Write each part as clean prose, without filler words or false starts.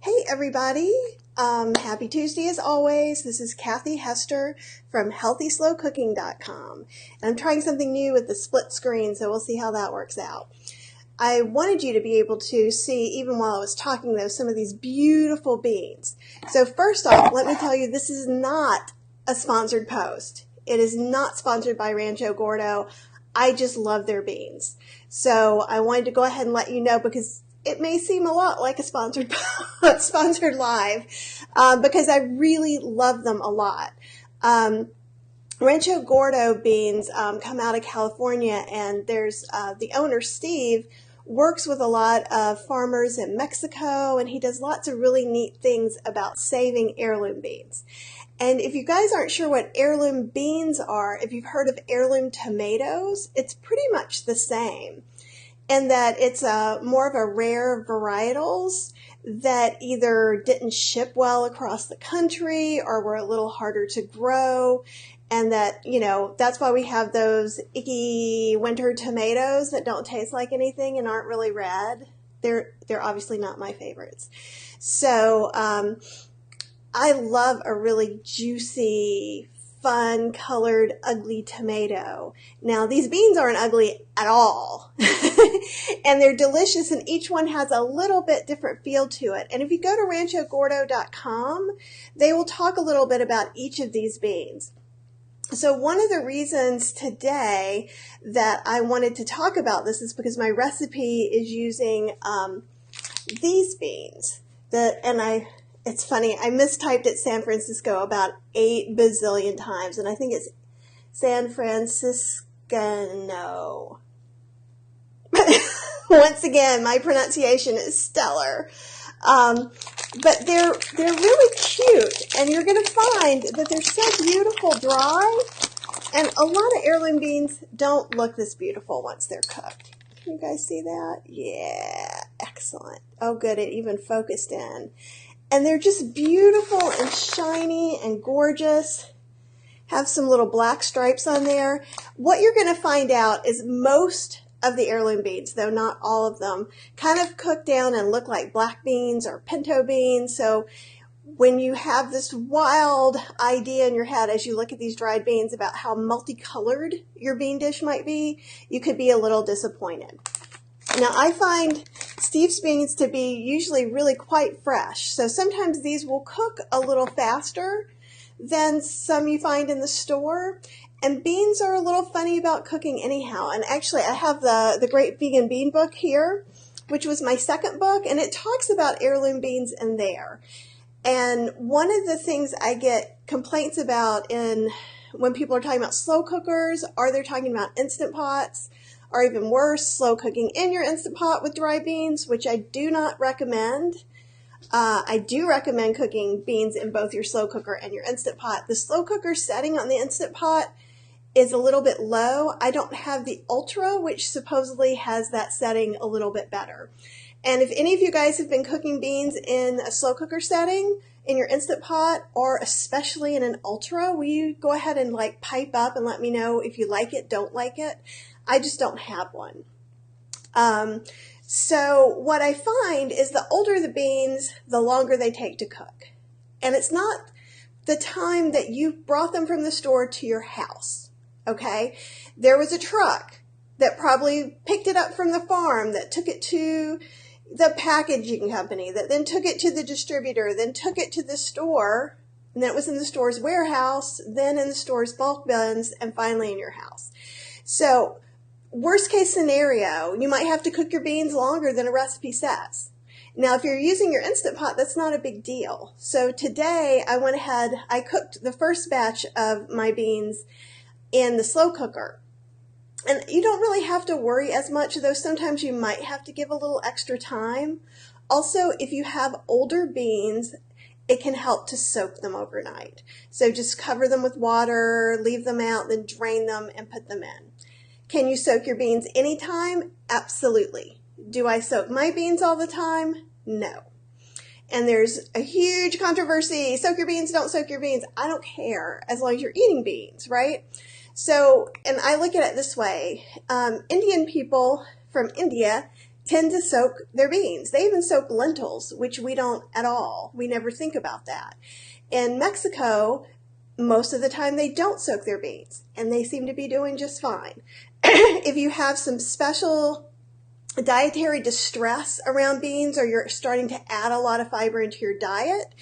Hey everybody, happy Tuesday as always. This is Kathy Hester from healthyslowcooking.com, and I'm trying something new with the split screen, so we'll see how that works out. I wanted you to be able to see, even while I was talking though, some of these beautiful beans. So first off, let me tell you, this is not a sponsored post. It is not sponsored by Rancho Gordo. I just love their beans. So I wanted to go ahead and let you know, because it may seem a lot like a sponsored live, because I really love them a lot. Rancho Gordo beans come out of California, and there's the owner, Steve, works with a lot of farmers in Mexico, and he does lots of really neat things about saving heirloom beans. And if you guys aren't sure what heirloom beans are, if you've heard of heirloom tomatoes, it's pretty much the same. And that it's more of a rare varietals that either didn't ship well across the country or were a little harder to grow. And that, that's why we have those icky winter tomatoes that don't taste like anything and aren't really red. They're obviously not my favorites. So I love a really juicy, fun colored, ugly tomato. Now these beans aren't ugly at all. And they're delicious, and each one has a little bit different feel to it. And if you go to ranchogordo.com, they will talk a little bit about each of these beans. So one of the reasons today that I wanted to talk about this is because my recipe is using these beans. It's funny, I mistyped it San Francisco about 8 bazillion times, and I think it's San Franciscano. Once again, my pronunciation is stellar. But they're really cute, and you're going to find that they're so beautiful dry, and a lot of heirloom beans don't look this beautiful once they're cooked. Can you guys see that? Yeah, excellent. Oh good, it even focused in. And they're just beautiful and shiny and gorgeous. Have some little black stripes on there. What you're going to find out is most of the heirloom beans, though not all of them, kind of cook down and look like black beans or pinto beans. So when you have this wild idea in your head as you look at these dried beans about how multicolored your bean dish might be, you could be a little disappointed. Now I find Steve's beans to be usually really quite fresh. So sometimes these will cook a little faster than some you find in the store. And beans are a little funny about cooking anyhow. And actually I have the Great Vegan Bean book here, which was my second book, and it talks about heirloom beans in there. And one of the things I get complaints about when people are talking about slow cookers, are they talking about Instant Pots, or even worse, slow cooking in your Instant Pot with dry beans, which I do not recommend. I do recommend cooking beans in both your slow cooker and your Instant Pot. The slow cooker setting on the Instant Pot is a little bit low. I don't have the Ultra, which supposedly has that setting a little bit better. And if any of you guys have been cooking beans in a slow cooker setting in your Instant Pot, or especially in an Ultra, will you go ahead and pipe up and let me know if you like it, don't like it? I just don't have one. So what I find is the older the beans, the longer they take to cook. And it's not the time that you brought them from the store to your house, okay? There was a truck that probably picked it up from the farm, that took it to the packaging company, that then took it to the distributor, then took it to the store, and then it was in the store's warehouse, then in the store's bulk bins, and finally in your house. So worst case scenario, you might have to cook your beans longer than a recipe says. Now, if you're using your Instant Pot, that's not a big deal. So today I went ahead, I cooked the first batch of my beans in the slow cooker. And you don't really have to worry as much, though sometimes you might have to give a little extra time. Also, if you have older beans, it can help to soak them overnight. So just cover them with water, leave them out, then drain them and put them in. Can you soak your beans anytime? Absolutely. Do I soak my beans all the time? No. And there's a huge controversy. Soak your beans, don't soak your beans. I don't care, as long as you're eating beans, right? So, and I look at it this way. Indian people from India tend to soak their beans. They even soak lentils, which we don't at all. We never think about that. In Mexico, most of the time they don't soak their beans, and they seem to be doing just fine. If you have some special dietary distress around beans, or you're starting to add a lot of fiber into your diet,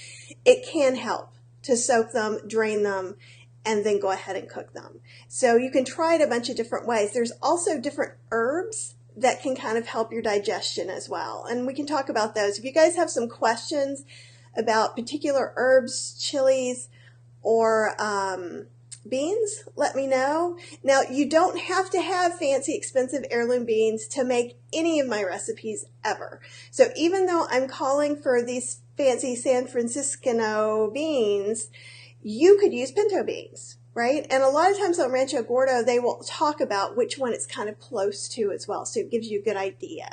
it can help to soak them, drain them, and then go ahead and cook them. So you can try it a bunch of different ways. There's also different herbs that can kind of help your digestion as well, and we can talk about those. If you guys have some questions about particular herbs, chilies, or beans, let me know. Now, you don't have to have fancy, expensive heirloom beans to make any of my recipes ever. So even though I'm calling for these fancy San Franciscano beans, you could use pinto beans, right? And a lot of times on Rancho Gordo, they will talk about which one it's kind of close to as well, so it gives you a good idea.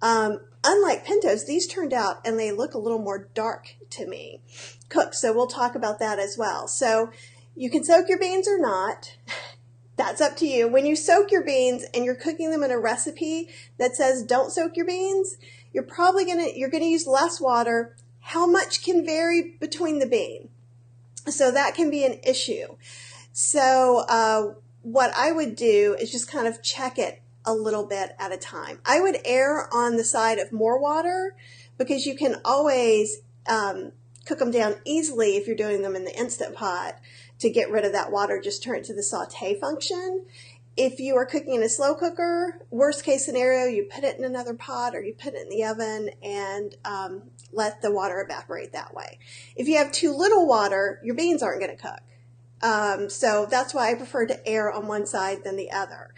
Unlike pintos, these turned out and they look a little more dark to me, cooked, so we'll talk about that as well. So you can soak your beans or not. That's up to you. When you soak your beans and you're cooking them in a recipe that says don't soak your beans, you're gonna use less water. How much can vary between the bean? So that can be an issue. So what I would do is just kind of check it a little bit at a time. I would err on the side of more water, because you can always cook them down easily if you're doing them in the Instant Pot. To get rid of that water, just turn it to the saute function. If you are cooking in a slow cooker, worst case scenario, you put it in another pot or you put it in the oven and let the water evaporate that way. If you have too little water, your beans aren't going to cook. So that's why I prefer to err on one side than the other.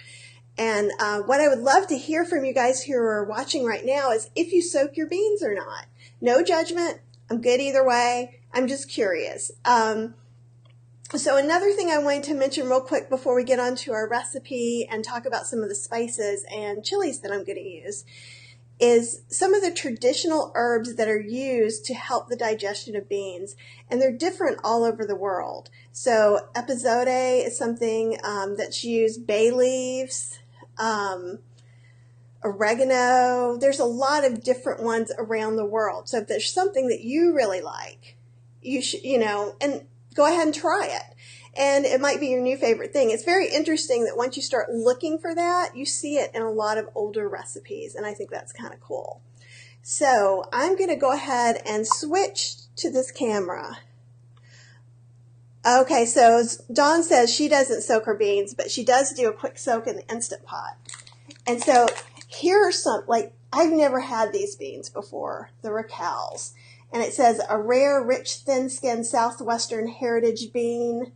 And what I would love to hear from you guys who are watching right now is if you soak your beans or not. No judgment. I'm good either way. I'm just curious. So another thing I wanted to mention real quick before we get on to our recipe and talk about some of the spices and chilies that I'm going to use is some of the traditional herbs that are used to help the digestion of beans, and they're different all over the world. So epazote is something that's used, bay leaves, oregano. There's a lot of different ones around the world. So if there's something that you really like, you should, and go ahead and try it. And it might be your new favorite thing. It's very interesting that once you start looking for that, you see it in a lot of older recipes, and I think that's kind of cool. So I'm going to go ahead and switch to this camera. Okay, so Dawn says she doesn't soak her beans, but she does do a quick soak in the Instant Pot. And so here are some, I've never had these beans before, the Raquels. And it says a rare, rich, thin-skinned Southwestern heritage bean,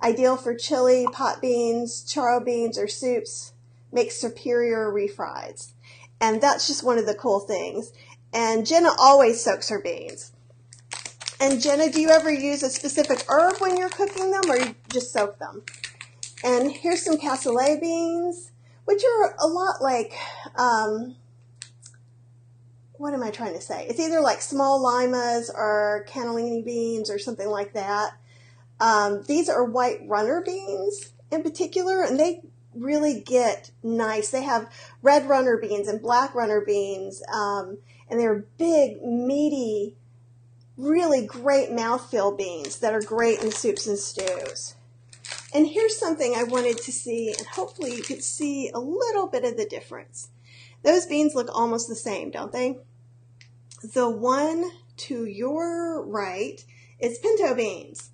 ideal for chili, pot beans, charro beans, or soups, makes superior refries. And that's just one of the cool things. And Jenna always soaks her beans. And Jenna, do you ever use a specific herb when you're cooking them, or you just soak them? And here's some cassoulet beans, which are a lot like, what am I trying to say? It's either like small limas or cannellini beans or something like that. These are white runner beans in particular, and they really get nice. They have red runner beans and black runner beans, and they're big, meaty, really great mouthfeel beans that are great in soups and stews. And here's something I wanted to see, and hopefully you could see a little bit of the difference. Those beans look almost the same, don't they? The one to your right is pinto beans.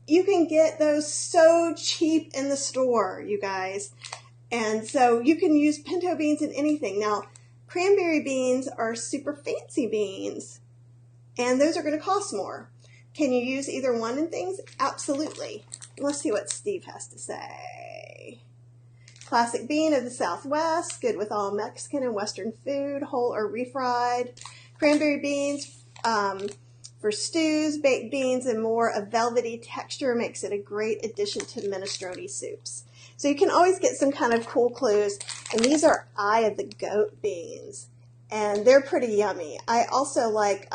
You can get those so cheap in the store, you guys. And so you can use pinto beans in anything. Now, cranberry beans are super fancy beans, and those are going to cost more. Can you use either one in things? Absolutely. Let's see what Steve has to say. Classic bean of the Southwest, good with all Mexican and Western food, whole or refried. Cranberry beans for stews, baked beans, and more. A velvety texture makes it a great addition to minestrone soups. So you can always get some kind of cool clues. And these are eye of the goat beans, and they're pretty yummy. I also like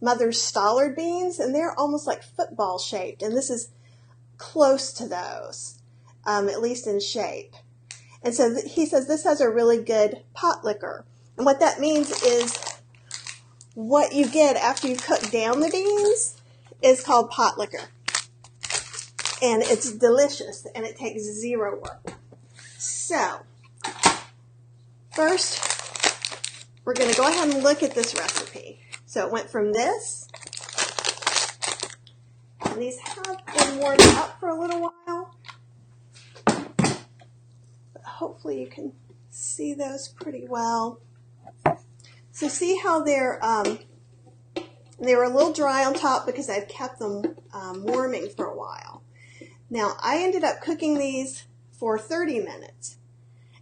Mother's Stallard beans, and they're almost like football shaped, and this is close to those, at least in shape. And so he says this has a really good pot liquor. And what that means is what you get after you cook down the beans is called pot liquor. And it's delicious, and it takes zero work. So, first, we're going to go ahead and look at this recipe. So it went from this, and these have been warmed up for a little while. But hopefully you can see those pretty well. So see how they were a little dry on top because I've kept them warming for a while. Now, I ended up cooking these for 30 minutes.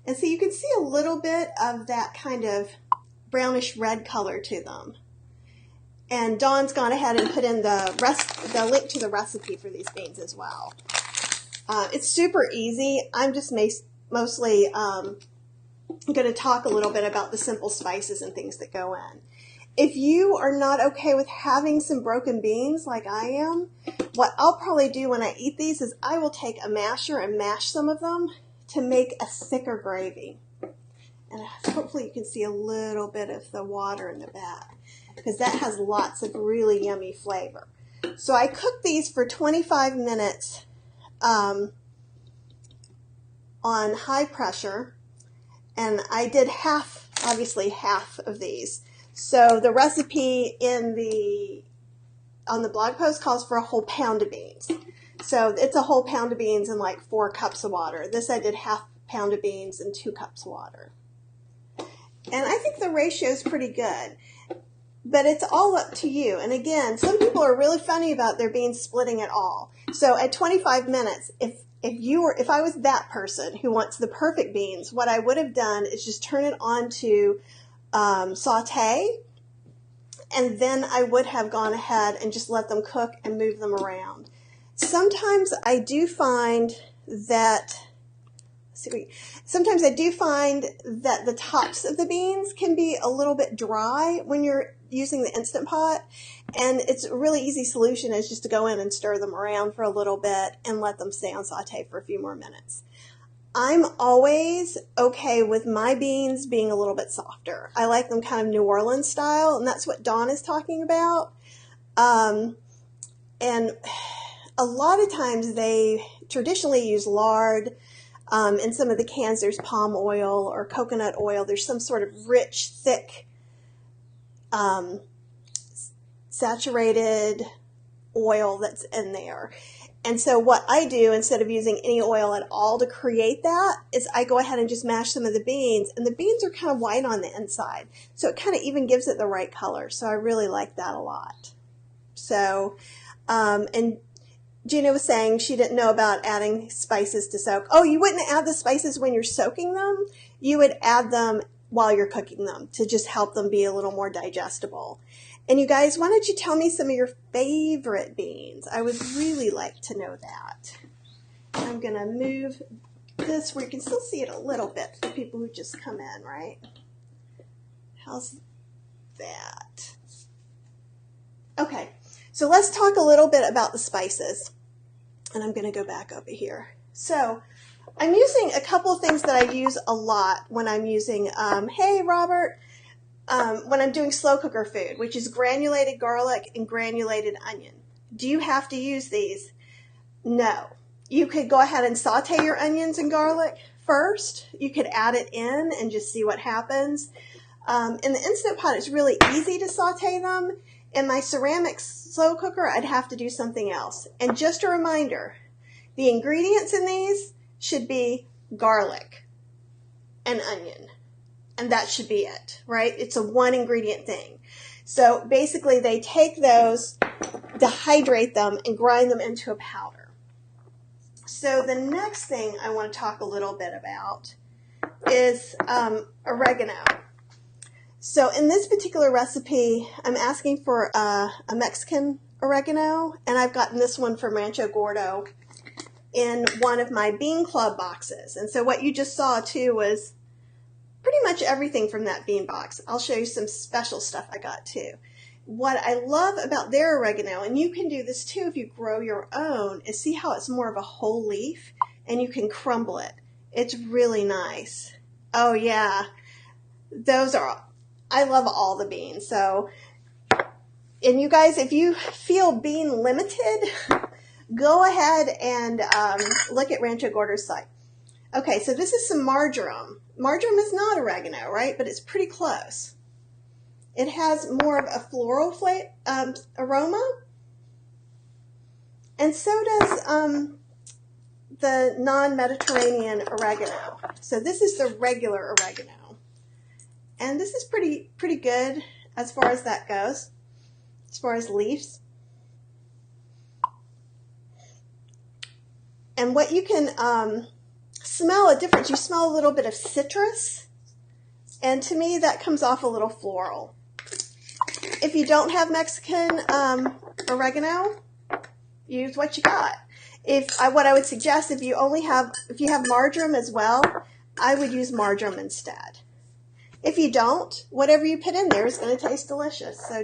And so you can see a little bit of that kind of brownish red color to them. And Dawn's gone ahead and put in the link to the recipe for these beans as well. It's super easy. I'm just mostly going to talk a little bit about the simple spices and things that go in. If you are not okay with having some broken beans like I am, what I'll probably do when I eat these is I will take a masher and mash some of them to make a thicker gravy. And hopefully you can see a little bit of the water in the back because that has lots of really yummy flavor. So I cooked these for 25 minutes on high pressure, and I did obviously half of these. So the recipe on the blog post calls for a whole pound of beans. So it's a whole pound of beans and like 4 cups of water. This I did half pound of beans and 2 cups of water. And I think the ratio is pretty good. But it's all up to you. And again, some people are really funny about their beans splitting at all. So at 25 minutes, if I was that person who wants the perfect beans, what I would have done is just turn it on to saute, and then I would have gone ahead and just let them cook and move them around. Sometimes I do find that the tops of the beans can be a little bit dry when you're using the Instant Pot, and it's a really easy solution is just to go in and stir them around for a little bit and let them stay on saute for a few more minutes. I'm always okay with my beans being a little bit softer. I like them kind of New Orleans style, and that's what Dawn is talking about. And a lot of times they traditionally use lard. In some of the cans there's palm oil or coconut oil. There's some sort of rich, thick, saturated oil that's in there. And so what I do, instead of using any oil at all to create that, is I go ahead and just mash some of the beans. And the beans are kind of white on the inside. So it kind of even gives it the right color. So I really like that a lot. So, and Gina was saying she didn't know about adding spices to soak. Oh, you wouldn't add the spices when you're soaking them. You would add them while you're cooking them to just help them be a little more digestible. And you guys, why don't you tell me some of your favorite beans? I would really like to know that. I'm going to move this where you can still see it a little bit for people who just come in, right? How's that? Okay, so let's talk a little bit about the spices. And I'm going to go back over here. So I'm using a couple of things that I use a lot when I'm using, hey, Robert, when I'm doing slow cooker food, which is granulated garlic and granulated onion. Do you have to use these? No. You could go ahead and saute your onions and garlic first. You could add it in and just see what happens. In the Instant Pot, it's really easy to saute them. In my ceramic slow cooker, I'd have to do something else. And just a reminder, the ingredients in these should be garlic and onion. And that should be it, right? It's a one ingredient thing. So basically they take those, dehydrate them, and grind them into a powder. So the next thing I want to talk a little bit about is oregano. So in this particular recipe, I'm asking for a Mexican oregano, and I've gotten this one from Rancho Gordo in one of my Bean Club boxes. And so what you just saw too was pretty much everything from that bean box. I'll show you some special stuff I got too. What I love about their oregano, and you can do this too if you grow your own, is see how it's more of a whole leaf and you can crumble it. It's really nice. Oh yeah, I love all the beans. So, and you guys, if you feel bean limited, go ahead and look at Rancho Gordo's site. Okay, so this is some marjoram. Marjoram is not oregano, right? But it's pretty close. It has more of a floral aroma. And so does the non-Mediterranean oregano. So this is the regular oregano. And this is pretty good as far as that goes, as far as leaves. And what you can smell a difference. You smell a little bit of citrus, and to me that comes off a little floral. If you don't have Mexican oregano, use what you got. What I would suggest, if you have marjoram as well, I would use marjoram instead. If you don't, whatever you put in there is going to taste delicious. So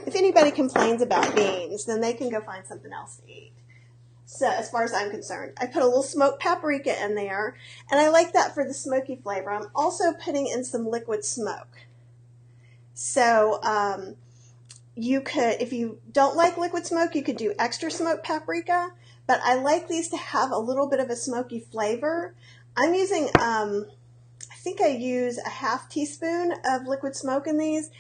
if anybody complains about beans, then they can go find something else to eat. So as far as I'm concerned, I put a little smoked paprika in there, and I like that for the smoky flavor. I'm also putting in some liquid smoke. So you could, if you don't like liquid smoke, you could do extra smoked paprika, but I like these to have a little bit of a smoky flavor. I'm using, I think I use a half teaspoon of liquid smoke in these.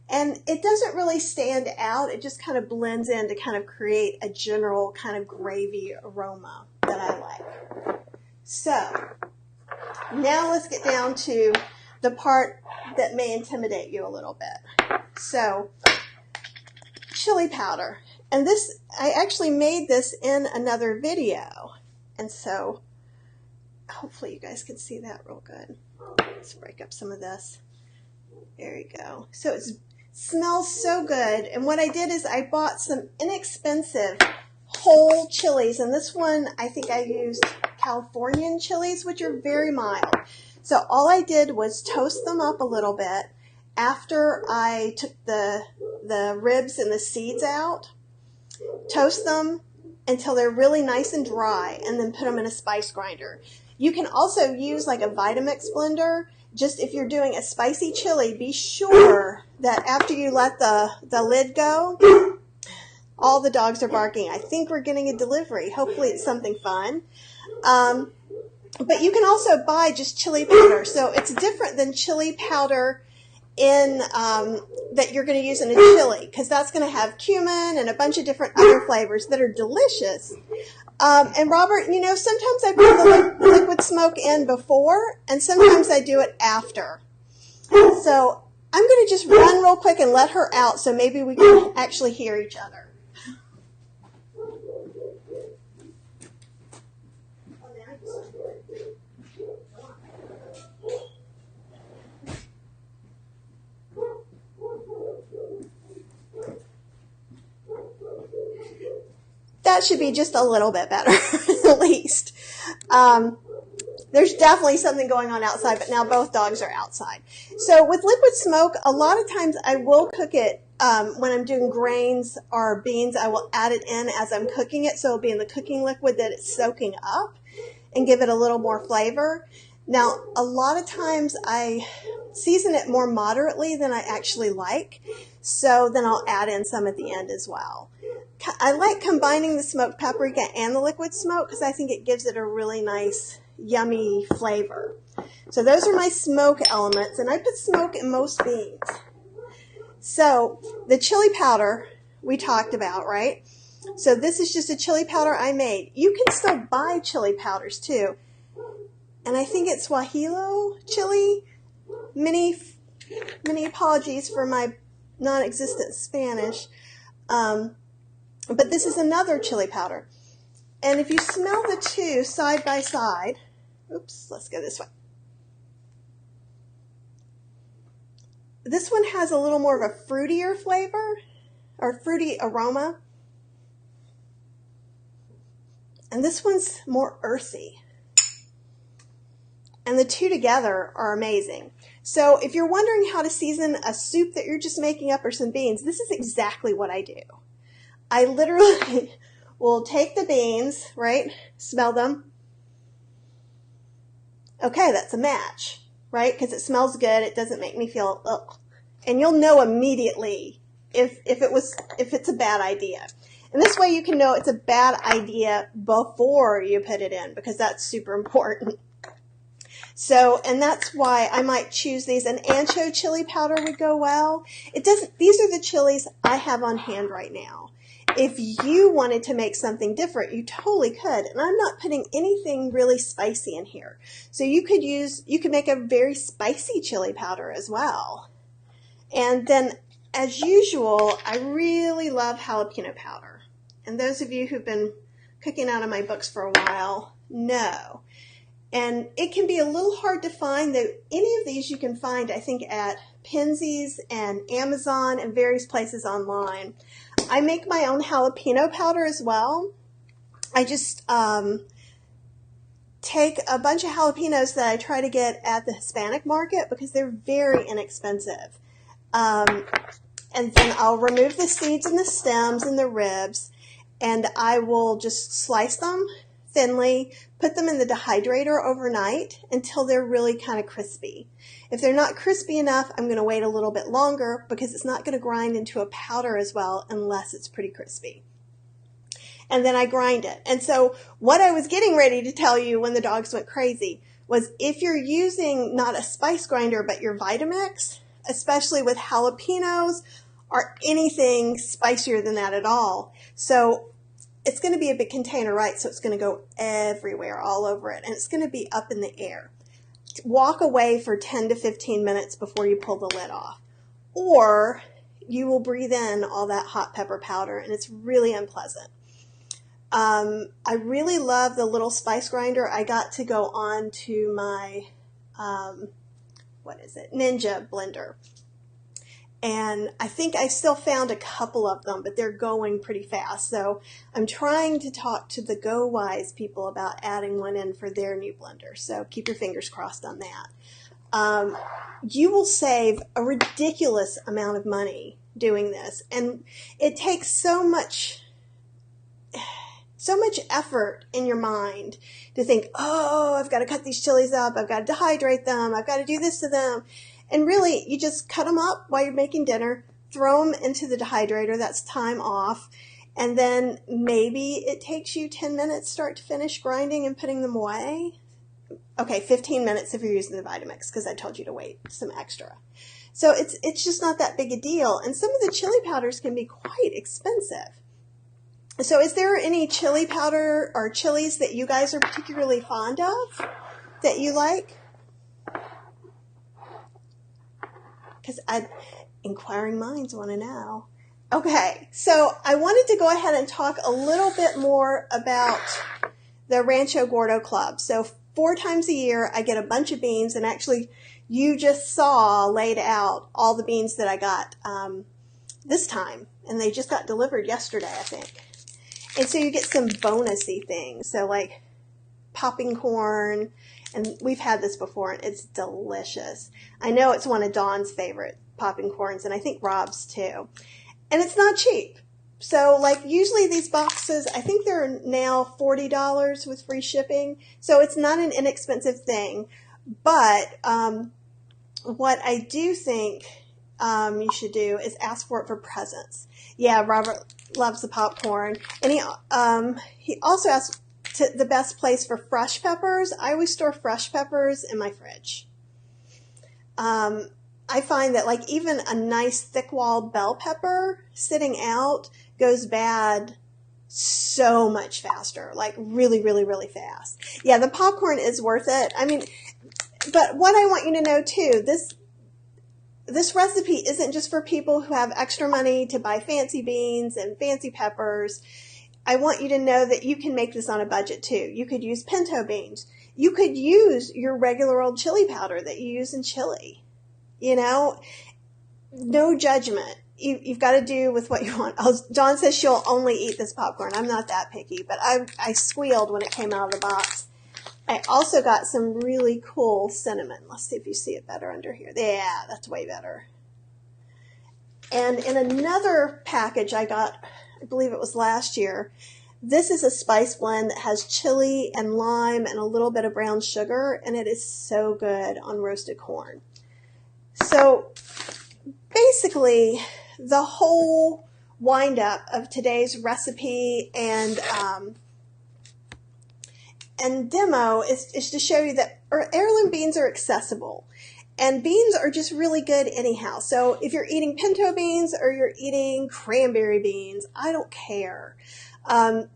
And it doesn't really stand out. It just kind of blends in to kind of create a general kind of gravy aroma that I like. So now let's get down to the part that may intimidate you a little bit. So chili powder. And this, I actually made this in another video. And so hopefully you guys can see that real good. Let's break up some of this. There you go. So it smells so good. And what I did is I bought some inexpensive whole chilies. And this one, I think I used Californian chilies, which are very mild. So all I did was toast them up a little bit after I took the ribs and the seeds out. Toast them until they're really nice and dry, and then put them in a spice grinder. You can also use like a Vitamix blender. Just if you're doing a spicy chili, be sure that after you let the lid go, all the dogs are barking. I think we're getting a delivery. Hopefully it's something fun. But you can also buy just chili powder. So it's different than chili powder in that you're going to use in a chili, because that's going to have cumin and a bunch of different other flavors that are delicious. And Robert, sometimes I put the liquid smoke in before, and sometimes I do it after. So I'm going to just run real quick and let her out so maybe we can actually hear each other. That should be just a little bit better, at least. There's definitely something going on outside, but now both dogs are outside. So with liquid smoke, a lot of times I will cook it when I'm doing grains or beans. I will add it in as I'm cooking it, so it'll be in the cooking liquid that it's soaking up and give it a little more flavor. Now, a lot of times I season it more moderately than I actually like, so then I'll add in some at the end as well. I like combining the smoked paprika and the liquid smoke because I think it gives it a really nice, yummy flavor. So those are my smoke elements, and I put smoke in most beans. So the chili powder we talked about, right? So this is just a chili powder I made. You can still buy chili powders too. And I think it's Guajillo chili. Many apologies for my non-existent Spanish. But this is another chili powder. And if you smell the two side by side, oops, let's go this way. This one has a little more of a fruitier flavor, or fruity aroma. And this one's more earthy. And the two together are amazing. So if you're wondering how to season a soup that you're just making up or some beans, this is exactly what I do. I literally will take the beans, right, smell them, Okay, that's a match, right? Because it smells good. It doesn't make me feel, ugh. And you'll know immediately if it's a bad idea. And this way you can know it's a bad idea before you put it in, because that's super important. So, and that's why I might choose these. An ancho chili powder would go well. These are the chilies I have on hand right now. If you wanted to make something different, you totally could. And I'm not putting anything really spicy in here. So you could make a very spicy chili powder as well. And then, as usual, I really love jalapeno powder. And those of you who've been cooking out of my books for a while know. And it can be a little hard to find, though any of these you can find, I think, at Pinsy's and Amazon and various places online. I make my own jalapeno powder as well. I just take a bunch of jalapenos that I try to get at the Hispanic market because they're very inexpensive. And then I'll remove the seeds and the stems and the ribs, and I will just slice them thinly, put them in the dehydrator overnight until they're really kind of crispy. If they're not crispy enough, I'm going to wait a little bit longer because it's not going to grind into a powder as well unless it's pretty crispy. And then I grind it. And so what I was getting ready to tell you when the dogs went crazy was if you're using not a spice grinder but your Vitamix, especially with jalapenos or anything spicier than that at all. So it's going to be a big container, right? So it's going to go everywhere, all over it, and it's going to be up in the air. Walk away for 10 to 15 minutes before you pull the lid off, or you will breathe in all that hot pepper powder, and it's really unpleasant. I really love the little spice grinder. I got to go on to my, Ninja blender. And I think I still found a couple of them, but they're going pretty fast. So I'm trying to talk to the Go Wise people about adding one in for their new blender. So keep your fingers crossed on that. You will save a ridiculous amount of money doing this. And it takes so much effort in your mind to think, oh, I've got to cut these chilies up. I've got to dehydrate them. I've got to do this to them. And really, you just cut them up while you're making dinner, throw them into the dehydrator. That's time off. And then maybe it takes you 10 minutes start to finish grinding and putting them away. Okay, 15 minutes if you're using the Vitamix, because I told you to wait some extra. So it's just not that big a deal. And some of the chili powders can be quite expensive. So is there any chili powder or chilies that you guys are particularly fond of that you like? Because inquiring minds want to know. Okay, so I wanted to go ahead and talk a little bit more about the Rancho Gordo Club. So 4 times a year, I get a bunch of beans, and actually you just saw laid out all the beans that I got this time, and they just got delivered yesterday, I think. And so you get some bonusy things, so like popping corn, and we've had this before, and it's delicious. I know it's one of Dawn's favorite popping corns, and I think Rob's too. And it's not cheap. So like usually these boxes, I think they're now $40 with free shipping. So it's not an inexpensive thing. But what I do think you should do is ask for it for presents. Yeah, Robert loves the popcorn. And he also asked the best place for fresh peppers. I always store fresh peppers in my fridge. I find that like even a nice thick-walled bell pepper sitting out goes bad so much faster, like really, really, really fast. Yeah, the popcorn is worth it. I mean, but what I want you to know too, this recipe isn't just for people who have extra money to buy fancy beans and fancy peppers. I want you to know that you can make this on a budget too. You could use pinto beans. You could use your regular old chili powder that you use in chili. You know, no judgment. You've got to do with what you want. Dawn says she'll only eat this popcorn. I'm not that picky, but I squealed when it came out of the box. I also got some really cool cinnamon. Let's see if you see it better under here. Yeah, that's way better. And in another package I got, I believe it was last year, This is a spice blend that has chili and lime and a little bit of brown sugar, and it is so good on roasted corn. So basically, the whole wind-up of today's recipe and demo is to show you that heirloom beans are accessible. And beans are just really good anyhow. So if you're eating pinto beans or you're eating cranberry beans, I don't care.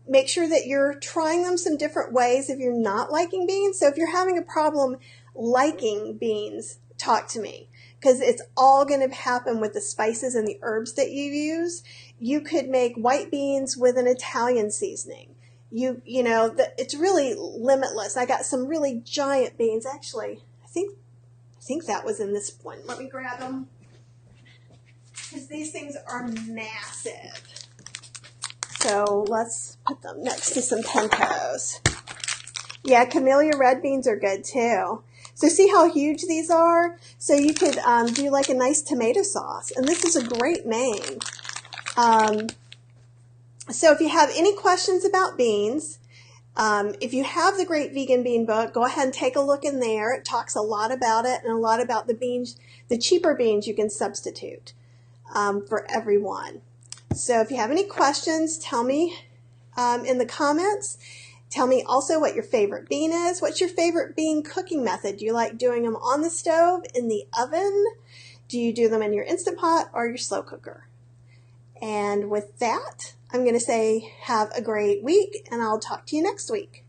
Make sure that you're trying them some different ways if you're not liking beans. So if you're having a problem liking beans, talk to me, because it's all going to happen with the spices and the herbs that you use. You could make white beans with an Italian seasoning. You know, it's really limitless. I got some really giant beans. Actually, I think that was in this one. Let me grab them, because these things are massive. So let's put them next to some pintos. Yeah, camellia red beans are good too. So see how huge these are? So you could do like a nice tomato sauce. And this is a great name. So if you have any questions about beans, if you have the Great Vegan Bean book, go ahead and take a look in there. It talks a lot about it and a lot about the beans, the cheaper beans you can substitute for everyone. So if you have any questions, tell me in the comments. Tell me also what your favorite bean is. What's your favorite bean cooking method? Do you like doing them on the stove, in the oven? Do you do them in your Instant Pot or your slow cooker? And with that, I'm going to say have a great week, and I'll talk to you next week.